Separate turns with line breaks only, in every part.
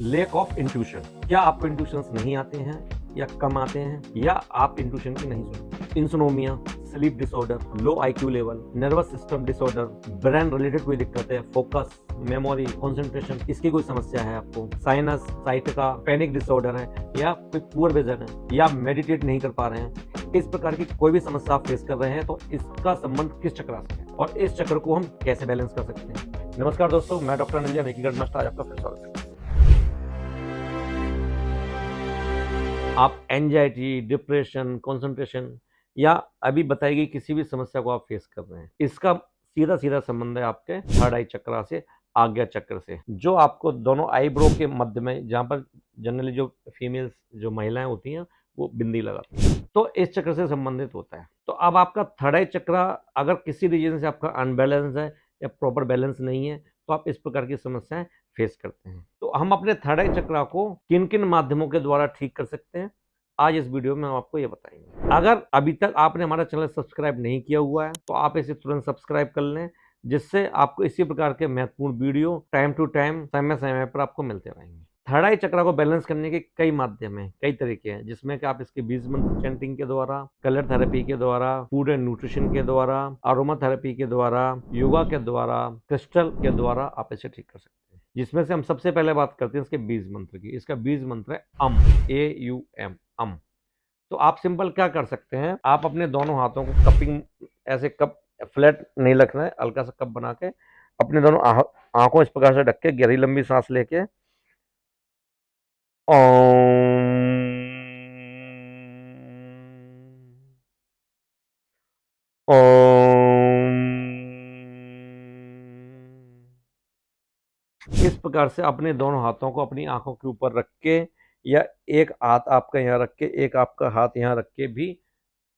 Lack of intuition. क्या आपको intuitions नहीं आते हैं या कम आते हैं, या आप इंट्यूशन की नहीं सुनते? Insomnia, sleep disorder, low IQ level, nervous system disorder, brain related कोई दिक्कत है, फोकस, मेमोरी, कंसंट्रेशन, इसकी कोई समस्या है आपको, साइनस, साइटिका, पैनिक डिसऑर्डर है, या कोई पुअर विजन है, या मेडिटेट नहीं कर पा रहे हैं, इस प्रकार की कोई भी समस्या आप फेस कर रहे हैं तो इसका संबंध किस चक्र से है और इस चक्र को हम कैसे बैलेंस कर सकते हैं। नमस्कार दोस्तों, मैं डॉक्टर अनिल जैन, एकीकृत मास्टर, आज आपका फिर स्वागत है। आप एंजाइटी, डिप्रेशन, कंसंट्रेशन या अभी बताई गई किसी भी समस्या को आप फेस कर रहे हैं, इसका सीधा सीधा संबंध है आपके थर्ड आई चक्र से, आज्ञा चक्र से, जो आपको दोनों आईब्रो के मध्य में, जहाँ पर जनरली जो फीमेल्स, जो महिलाएं होती हैं, वो बिंदी लगाती हैं, तो इस चक्र से संबंधित होता है। तो अब आपका थर्ड आई चक्र अगर किसी रीजन से आपका अनबैलेंस है या प्रॉपर बैलेंस नहीं है, तो आप इस प्रकार की समस्याएं फेस करते हैं। तो हम अपने थर्ड आई चक्र को किन किन माध्यमों के द्वारा ठीक कर सकते हैं, आज इस वीडियो में हम आपको ये बताएंगे। अगर अभी तक आपने हमारा चैनल सब्सक्राइब नहीं किया हुआ है तो आप इसे तुरंत सब्सक्राइब कर लें, जिससे आपको इसी प्रकार के महत्वपूर्ण वीडियो टाइम टू टाइम, समय समय पर आपको मिलते रहेंगे। थर्ड आई चक्र को बैलेंस करने के कई माध्यम हैं, कई तरीके हैं, जिसमें कि आप इसके बीज मंत्र चैंटिंग के द्वारा, कलर थेरेपी के द्वारा, फूड एंड न्यूट्रिशन के द्वारा, अरोमा थेरेपी के द्वारा, योगा के द्वारा, क्रिस्टल के द्वारा आप इसे ठीक कर सकते हैं। जिसमें से हम सबसे पहले बात करते हैं इसके बीज मंत्र की। इसका बीज मंत्र है अम, AUM, अम। तो आप सिंपल क्या कर सकते हैं, आप अपने दोनों हाथों को कपिंग, ऐसे कप फ्लैट नहीं रखना है, हल्का सा कप बना के अपने दोनों आंखों इस प्रकार से ढक के गहरी लंबी सांस लेके इस प्रकार से अपने दोनों हाथों को अपनी आंखों के ऊपर रख के, या एक हाथ आपका यहाँ रख के, एक आपका हाथ यहाँ रख के भी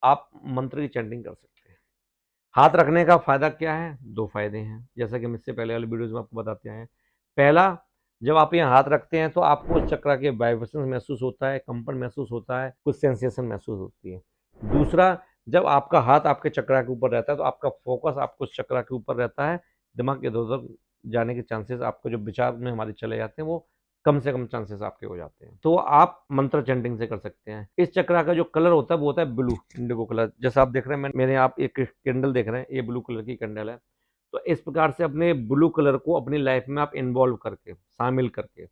आप मंत्र की चैंटिंग कर सकते हैं। हाथ रखने का फायदा क्या है? दो फायदे हैं, जैसा कि हम इससे पहले वाले वीडियोज में आपको बताते हैं। पहला, जब आप यहाँ हाथ रखते हैं तो आपको उस चक्र के वाइब्रेशन महसूस होता है, कंपन महसूस होता है, कुछ सेंसेशन महसूस होती है। दूसरा, जब आपका हाथ आपके चक्र के ऊपर रहता है तो आपका फोकस आपको उस चक्र के ऊपर रहता है, दिमाग इधर उधर जाने के चांसेस, आपको जो विचार में हमारे चले जाते हैं, वो कम से कम चांसेस आपके हो जाते हैं। तो आप मंत्र चैंटिंग से कर सकते हैं। इस चक्र का जो कलर होता है वो होता है ब्लू, इंडिगो कलर। जैसा आप देख रहे हैं, मेरे आप एक कैंडल देख रहे हैं, ये ब्लू कलर की कैंडल है। तो इस प्रकार से अपने ब्लू कलर को अपनी लाइफ में आप इन्वॉल्व करके, शामिल करके,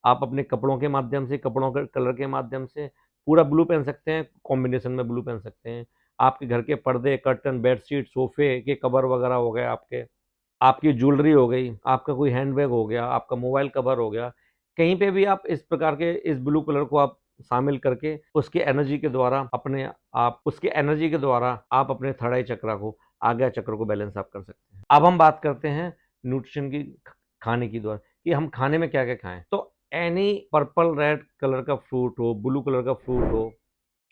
आप अपने कपड़ों के माध्यम से, कपड़ों के कलर के माध्यम से पूरा ब्लू पहन सकते हैं, कॉम्बिनेशन में ब्लू पहन सकते हैं। आपके घर के पर्दे, कर्टन, बेडशीट, सोफे के कवर वगैरह हो गए, आपकी ज्वेलरी हो गई, आपका कोई हैंडबैग हो गया, आपका मोबाइल कवर हो गया, कहीं पे भी आप इस प्रकार के इस ब्लू कलर को आप शामिल करके उसकी एनर्जी के द्वारा आप अपने थर्ड आई चक्र को, आज्ञा चक्र को बैलेंस आप कर सकते हैं। अब हम बात करते हैं न्यूट्रिशन की, खाने की द्वारा, कि हम खाने में क्या क्या खाएं। तो एनी पर्पल रेड कलर का फ्रूट हो, ब्लू कलर का फ्रूट हो,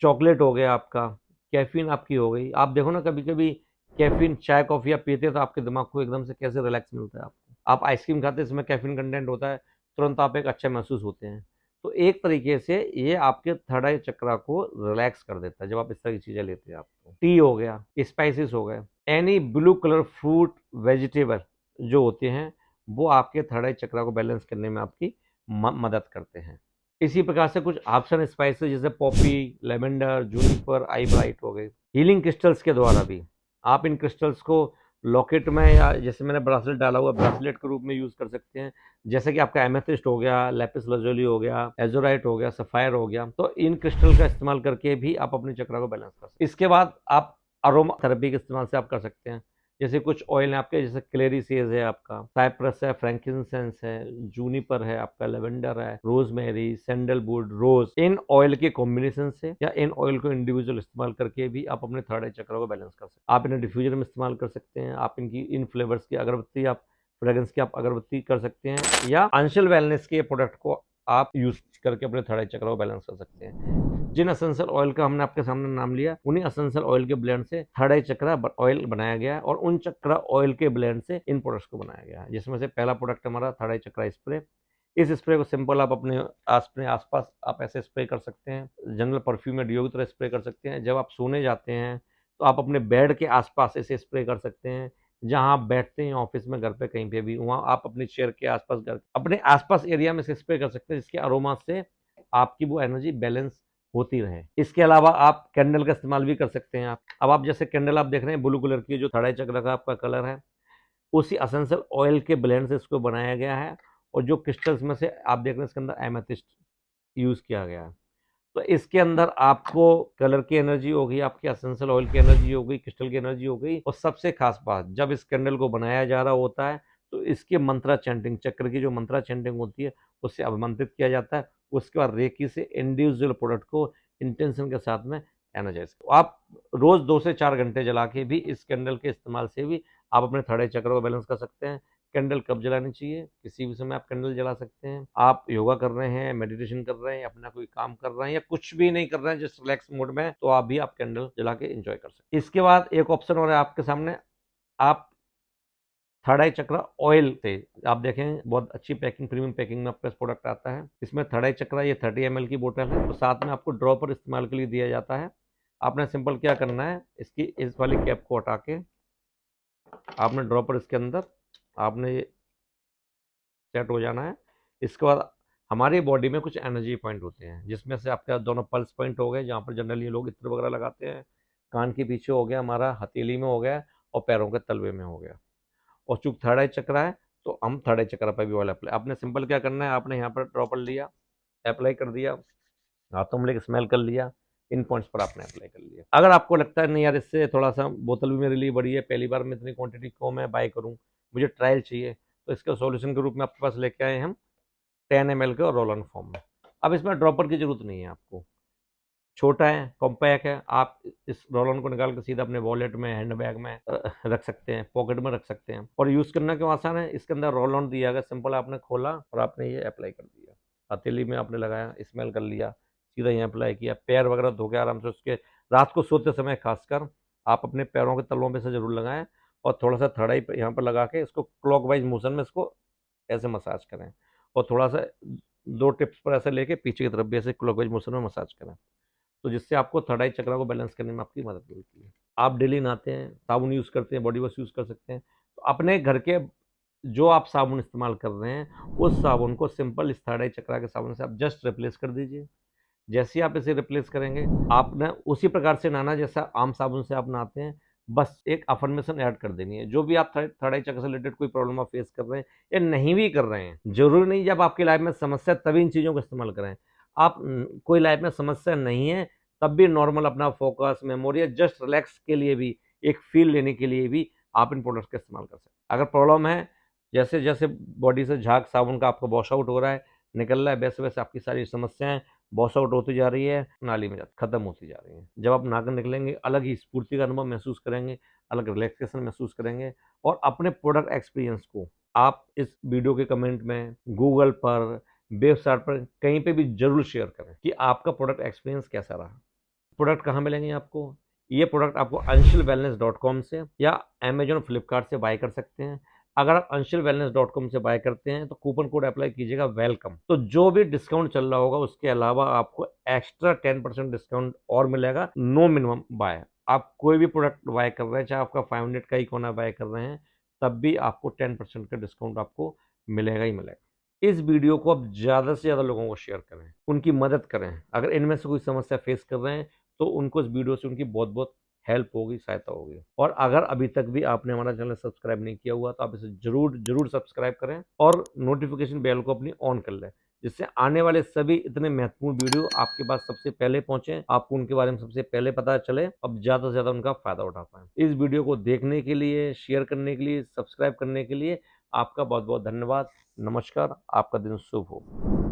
चॉकलेट हो गया आपका, कैफीन आपकी हो गई। आप देखो ना, कभी कभी कैफीन, चाय कॉफी आप पीते हैं तो आपके दिमाग को एकदम से कैसे रिलैक्स मिलता है आपको। आप आइसक्रीम खाते हैं, इसमें कैफीन कंटेंट होता है, तुरंत आप एक अच्छा महसूस होते हैं। तो एक तरीके से ये आपके थर्ड आई चक्र को रिलैक्स कर देता है जब आप इस तरह की चीजें लेते हैं। आपको टी हो गया, स्पाइसेस हो गए, any blue colour fruit, vegetable जो होते हैं, वो आपके थर्ड आई चक्र को बैलेंस करने में आपकी मदद करते हैं। इसी प्रकार से कुछ ऑप्शन स्पाइसेस जैसे पॉपी, लेवेंडर, जूनिपर, आई ब्राइट हो गए। हीलिंग क्रिस्टल्स के द्वारा भी आप इन क्रिस्टल्स को लॉकेट में, या जैसे मैंने ब्रासलेट डाला हुआ, ब्रासलेट के रूप में यूज कर सकते हैं। जैसे कि आपका एमेथिस्ट हो गया, लैपिस lazuli हो गया, एजोराइट हो गया, सफायर हो गया। तो इन क्रिस्टल का इस्तेमाल करके भी आप अपने चक्र को बैलेंस कर सकते हैं। इसके बाद आप अरोमा थेरेपी के इस्तेमाल से आप कर सकते हैं। जैसे कुछ ऑयल है आपके, जैसे क्लेरीसेज है आपका, साइप्रस है, फ्रैंकिनसेंस है, जूनिपर है आपका, लेवेंडर है, रोजमेरी, सैंडलवुड, रोज। इन ऑयल के कॉम्बिनेशन से या इन ऑयल को इंडिविजुअल इस्तेमाल करके भी आप अपने थर्ड आई चक्र को बैलेंस कर सकते हैं। आप इन्हें डिफ्यूजर में इस्तेमाल कर सकते हैं। आप इनकी इन फ्लेवर्स की अगरबत्ती, आप फ्रेग्रेंस की आप अगरबत्ती कर सकते हैं, या अंशल वेलनेस के प्रोडक्ट को आप यूज करके अपने थर्ड आई चक्र को बैलेंस कर सकते हैं। जिन असेंशियल ऑयल का हमने आपके सामने नाम लिया, उन्हीं असेंशियल ऑयल के ब्लेंड से थर्ड आई चक्र ऑयल बनाया गया है, और उन चक्र ऑयल के ब्लेंड से इन प्रोडक्ट्स को बनाया गया है। जिसमें से पहला प्रोडक्ट हमारा थर्ड आई चक्र स्प्रे। इस स्प्रे को सिंपल आप अपने आसपास आप ऐसे स्प्रे कर सकते हैं, जनरल परफ्यूम या डिओ की तरह स्प्रे कर सकते हैं। जब आप सोने जाते हैं तो आप अपने बेड के आसपास इसे स्प्रे कर सकते हैं। जहां आप बैठते हैं ऑफिस में, घर पे, कहीं पे भी, वहां आप अपने चेयर के आसपास, घर अपने आसपास एरिया में से स्प्रे कर सकते हैं, जिसके अरोमा से आपकी वो एनर्जी बैलेंस होती रहे। इसके अलावा आप कैंडल का इस्तेमाल भी कर सकते हैं। आप अब आप जैसे कैंडल आप देख रहे हैं ब्लू कलर की, जो थर्ड आई चक्र का आपका कलर है, उसी एसेंशियल ऑयल के ब्लेंड से इसको बनाया गया है। और जो क्रिस्टल्स में से आप देख रहे हैं, इसके अंदर एमेथिस्ट यूज किया गया है। तो इसके अंदर आपको कलर की एनर्जी हो गई, आपके एसेंशियल ऑयल की एनर्जी हो गई, क्रिस्टल की एनर्जी हो गई। और सबसे खास बात, जब इस कैंडल को बनाया जा रहा होता है तो इसके मंत्रा चैंटिंग, चक्र की जो मंत्रा चैंटिंग होती है उससे अभिमंत्रित किया जाता है। उसके बाद रेकी से इंडिविजुअल प्रोडक्ट को इंटेंशन के साथ में एनर्जाइज। आप रोज 2 से 4 घंटे जला के भी इस कैंडल के इस्तेमाल से भी आप अपने थर्ड आई चक्र को बैलेंस कर सकते हैं। कैंडल कब जलानी चाहिए? किसी भी समय आप कैंडल जला सकते हैं। आप योगा कर रहे हैं, मेडिटेशन कर रहे हैं, अपना कोई काम कर रहे हैं, या कुछ भी नहीं कर रहे हैं, जस्ट रिलैक्स मोड में, तो आप भी आप कैंडल जला के एंजॉय कर सकते हैं। इसके बाद एक ऑप्शन और है आपके सामने, आप थर्ड आई चक्र ऑयल से, आप देखें बहुत अच्छी पैकिंग, प्रीमियम पैकिंग में आपका प्रोडक्ट आता है। इसमें थर्ड आई चक्र, ये 30 ml की बोतल है, तो साथ में आपको ड्रॉपर इस्तेमाल के लिए दिया जाता है। आपने सिंपल क्या करना है, इसकी इस वाली कैप को हटा के आपने ड्रॉपर इसके अंदर आपने सेट हो जाना है। इसके बाद हमारी बॉडी में कुछ एनर्जी पॉइंट होते हैं, जिसमें से आपके दोनों पल्स पॉइंट हो गए, जहाँ पर जनरली लोग इत्र वगैरह लगाते हैं। कान के पीछे हो गया, हमारा हथेली में हो गया, और पैरों के तलवे में हो गया। और चूंकि थर्ड आई चक्र है तो हम थर्ड आई चक्र पर भी ऑयल अप्लाई, आपने सिंपल क्या करना है, आपने यहाँ पर ड्रॉपर लिया, अप्लाई कर दिया, हाथों में लेकर स्मेल कर लिया, इन पॉइंट्स पर आपने अप्लाई कर लिया। अगर आपको लगता है नहीं यार, इससे थोड़ा सा बोतल भी मेरे लिए बड़ी है, पहली बार में इतनी क्वांटिटी को मैं बाय करूँ, मुझे ट्रायल चाहिए, तो इसका सॉल्यूशन के रूप में आपके पास लेके आए हम 10 ml के और रोल ऑन फॉर्म में। अब इसमें ड्रॉपर की जरूरत नहीं है आपको, छोटा है, कॉम्पैक्ट है, आप इस रोल ऑन को निकाल कर सीधा अपने वॉलेट में, हैंड बैग में रख सकते हैं, पॉकेट में रख सकते हैं। और यूज़ करना क्यों आसान है, इसके अंदर रोल ऑन दिया गया, सिंपल आपने खोला और आपने ये अप्लाई कर दिया, हथेली में आपने लगाया, स्मेल कर लिया, सीधा यहाँ अप्लाई किया, पैर वगैरह धो के आराम से उसके, रात को सोते समय खासकर आप अपने पैरों के तलवों पे से जरूर लगाएं, और थोड़ा सा थर्ड आई यहाँ पर लगा के इसको क्लॉकवाइज मोशन में इसको ऐसे मसाज करें, और थोड़ा सा 2 टिप्स पर ऐसे लेके पीछे की तरफ भी ऐसे क्लॉकवाइज मोशन में मसाज करें, तो जिससे आपको थर्ड आई चक्र को बैलेंस करने में आपकी मदद मिलती है। आप डेली नहाते हैं, साबुन यूज़ करते हैं, बॉडी वॉश यूज़ कर सकते हैं, तो अपने घर के जो आप साबुन इस्तेमाल कर रहे हैं, उस साबुन को सिंपल इस थर्ड आई चक्र के साबुन से आप जस्ट रिप्लेस कर दीजिए। जैसे ही आप इसे रिप्लेस करेंगे, आपने उसी प्रकार से नहाना जैसा आम साबुन से आप नहाते हैं, बस एक अफर्मेशन ऐड कर देनी है। जो भी आप थर्ड आई चक्र से रिलेटेड कोई प्रॉब्लम आप फेस कर रहे हैं या नहीं भी कर रहे हैं, जरूरी नहीं जब आपकी लाइफ में समस्या तभी इन चीज़ों का इस्तेमाल करें। आप कोई लाइफ में समस्या नहीं है तब भी नॉर्मल अपना फोकस, मेमोरी या जस्ट रिलैक्स के लिए भी, एक फील लेने के लिए भी आप इन प्रोडक्ट्स का इस्तेमाल कर सकते हैं। अगर प्रॉब्लम है, जैसे जैसे बॉडी से झाग साबुन का आपका वॉश आउट हो रहा है, निकल रहा है, वैसे वैसे आपकी सारी समस्याएं वॉश आउट होती जा रही है, नाली में खत्म होती जा रही है। जब आप नहाकर निकलेंगे, अलग ही स्फूर्ति का अनुभव महसूस करेंगे, अलग रिलैक्सेशन महसूस करेंगे। और अपने प्रोडक्ट एक्सपीरियंस को आप इस वीडियो के कमेंट में, गूगल पर, वेबसाइट पर, कहीं पे भी जरूर शेयर करें कि आपका प्रोडक्ट एक्सपीरियंस कैसा रहा। प्रोडक्ट कहाँ मिलेंगे आपको? ये प्रोडक्ट आपको anshulwellness.com से या अमेजॉन, फ्लिपकार्ट से बाय कर सकते हैं। अगर आप anshulwellness.com से बाय करते हैं तो कूपन कोड अप्लाई कीजिएगा वेलकम, तो जो भी डिस्काउंट चल रहा होगा उसके अलावा आपको एक्स्ट्रा 10% डिस्काउंट और मिलेगा, नो मिनिमम बाय। आप कोई भी प्रोडक्ट बाय कर रहे हैं, चाहे आपका 5 मिनट का ही कोना बाय कर रहे हैं, तब भी आपको 10% का डिस्काउंट आपको मिलेगा ही मिलेगा। इस वीडियो को आप ज़्यादा से ज़्यादा लोगों को शेयर करें, उनकी मदद करें। अगर इनमें से कोई समस्या फेस कर रहे हैं तो उनको इस वीडियो से उनकी बहुत बहुत हेल्प होगी, सहायता होगी। और अगर अभी तक भी आपने हमारा चैनल सब्सक्राइब नहीं किया हुआ तो आप इसे जरूर सब्सक्राइब करें और नोटिफिकेशन बेल को अपनी ऑन कर लें, जिससे आने वाले सभी इतने महत्वपूर्ण वीडियो आपके पास सबसे पहले पहुंचे, आपको उनके बारे में सबसे पहले पता चले, अब ज़्यादा से ज़्यादा उनका फायदा उठा पाएं। इस वीडियो को देखने के लिए, शेयर करने के लिए, सब्सक्राइब करने के लिए आपका बहुत बहुत धन्यवाद। नमस्कार, आपका दिन शुभ हो।